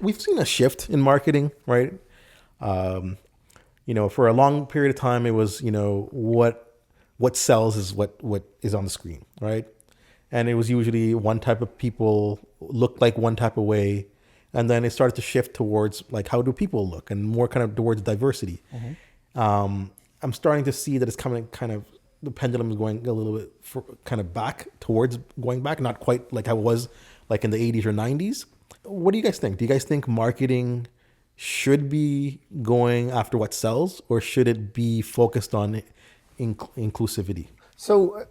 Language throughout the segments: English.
We've seen a shift in marketing, right? For a long period of time, it was, what sells is what is on the screen, right? And it was usually one type of people looked like one type of way. And then it started to shift towards like, how do people look, and more kind of towards diversity. Mm-hmm. I'm starting to see that it's coming the pendulum is going a little bit back towards going back, not quite like how it was like in the 80s or 90s. What do you guys think? Do you guys think marketing should be going after what sells, or should it be focused on inclusivity? So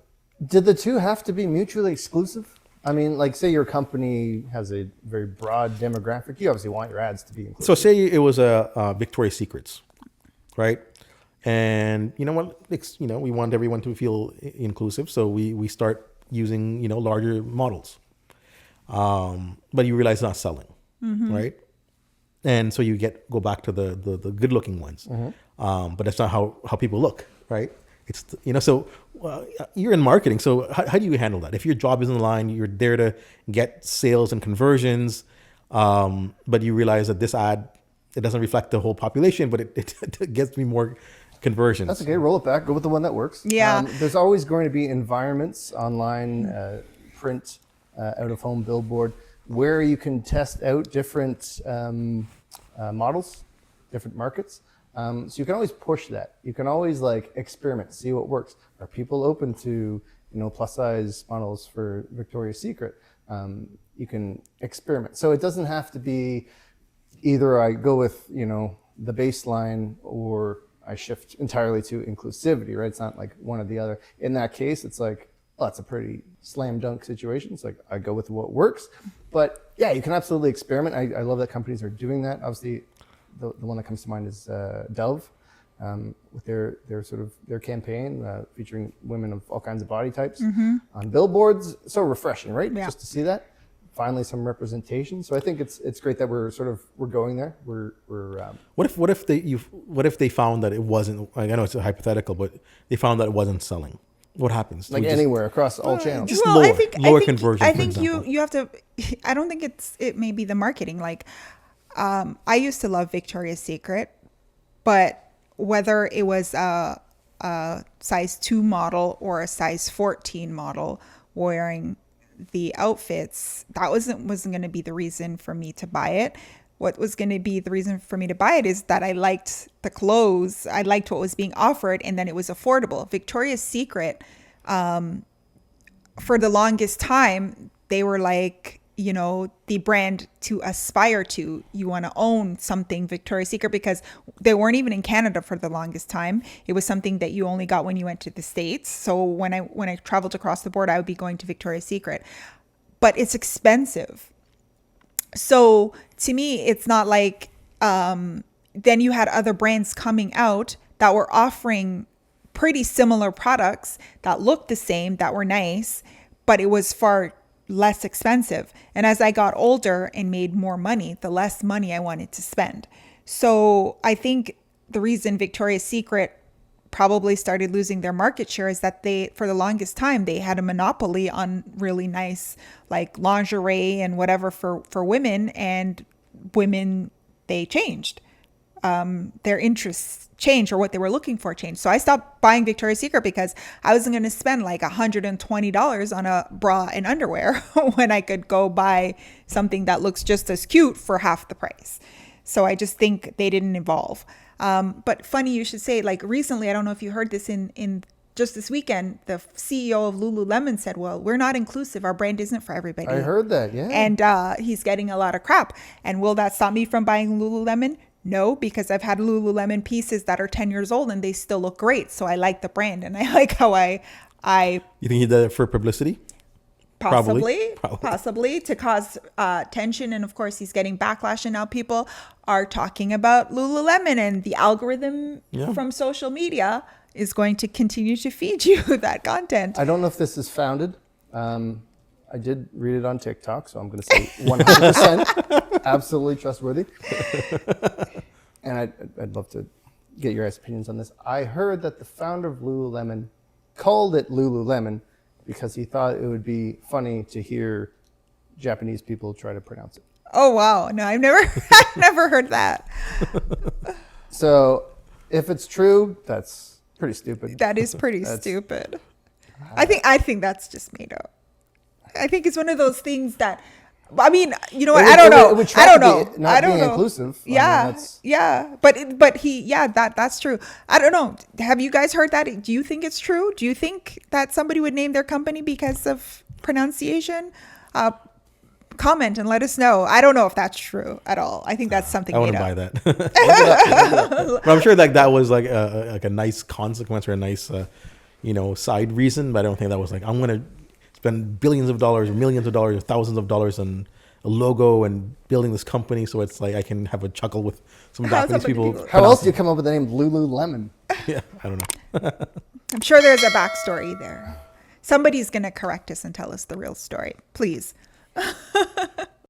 did the two have to be mutually exclusive? I mean, like, say your company has a very broad demographic. You obviously want your ads to be inclusive. So say it was a Victoria's Secrets, right? And you know what? We want everyone to feel inclusive. So we start using, larger models. But you realize it's not selling, mm-hmm. right? And so you go back to the good looking ones. Mm-hmm. But that's not how people look, right? It's, so you're in marketing. So how do you handle that? If your job is in line, you're there to get sales and conversions. But you realize that this ad, it doesn't reflect the whole population, but it gets me more conversions. That's okay. Roll it back. Go with the one that works. Yeah. There's always going to be environments online, print, out of home, billboard, where you can test out different models, different markets. So you can always push that. You can always experiment, see what works. Are people open to, plus size models for Victoria's Secret? You can experiment. So it doesn't have to be either I go with, the baseline, or I shift entirely to inclusivity, right? It's not like one or the other. In that case, it's like, well, that's a pretty slam dunk situation. It's like, I go with what works. But yeah, you can absolutely experiment. I love that companies are doing that. Obviously, the one that comes to mind is 𝐕 with their campaign featuring women of all kinds of body types on billboards. So refreshing, right? Yeah. Just to see that. Finally, some representation. So I think it's great that we're going there. What if they found that it wasn't? I know it's a hypothetical, but they found that it wasn't selling. What happens? Like anywhere across all channels. Just lower conversion. I think you have to. I don't think it may be the marketing. Like, I used to love Victoria's Secret, but whether it was a size 2 model or a size 14 model wearing the outfits, that wasn't going to be the reason for me to buy it. What was going to be the reason for me to buy it is that I liked the clothes, I liked what was being offered, and then it was affordable. Victoria's Secret, for the longest time, they were like, the brand to aspire to. You want to own something Victoria's Secret, because they weren't even in Canada for the longest time. It was something that you only got when you went to the States. So when I traveled across the board, I would be going to Victoria's Secret. But it's expensive. So to me, it's not like then you had other brands coming out that were offering pretty similar products that looked the same, that were nice, but it was far less expensive. And as I got older and made more money, the less money I wanted to spend. So I think the reason Victoria's Secret probably started losing their market share is that for the longest time, they had a monopoly on really nice like lingerie and whatever for women, and women, they changed. Their interests changed, or what they were looking for changed. So I stopped buying Victoria's Secret because I wasn't going to spend like $120 on a bra and underwear when I could go buy something that looks just as cute for half the price. So I just think they didn't evolve. But funny you should say, like recently, I don't know if you heard this in just this weekend, the CEO of Lululemon said, well, we're not inclusive. Our brand isn't for everybody. I heard that, yeah. And he's getting a lot of crap. And will that stop me from buying Lululemon? No, because I've had Lululemon pieces that are 10 years old and they still look great. So I like the brand, and I like how I You think he did it for publicity? Possibly to cause tension. And of course, he's getting backlash, and now people are talking about Lululemon, and the algorithm from social media is going to continue to feed you that content. I don't know if this is founded. I did read it on TikTok, so I'm going to say 100% absolutely trustworthy. And I'd love to get your guys' opinions on this. I heard that the founder of Lululemon called it Lululemon because he thought it would be funny to hear Japanese people try to pronounce it. Oh wow, no, I've never I've never heard that. So if it's true, that's pretty stupid. That is pretty stupid. I think that's just made up. I think it's one of those things that, I mean, you know what? I don't know. I don't know. Not being inclusive. Yeah, yeah. But that's true. I don't know. Have you guys heard that? Do you think it's true? Do you think that somebody would name their company because of pronunciation? Comment and let us know. I don't know if that's true at all. I think that's something I made wouldn't up. buy that. But I'm sure that was like a nice consequence or a nice, side reason. But I don't think that was like, I'm going to spend billions of dollars or millions of dollars or thousands of dollars on a logo and building this company. So it's like I can have a chuckle with some Japanese people. How else do you come up with the name Lululemon? Yeah, I don't know. I'm sure there's a backstory there. Somebody's going to correct us and tell us the real story. Please.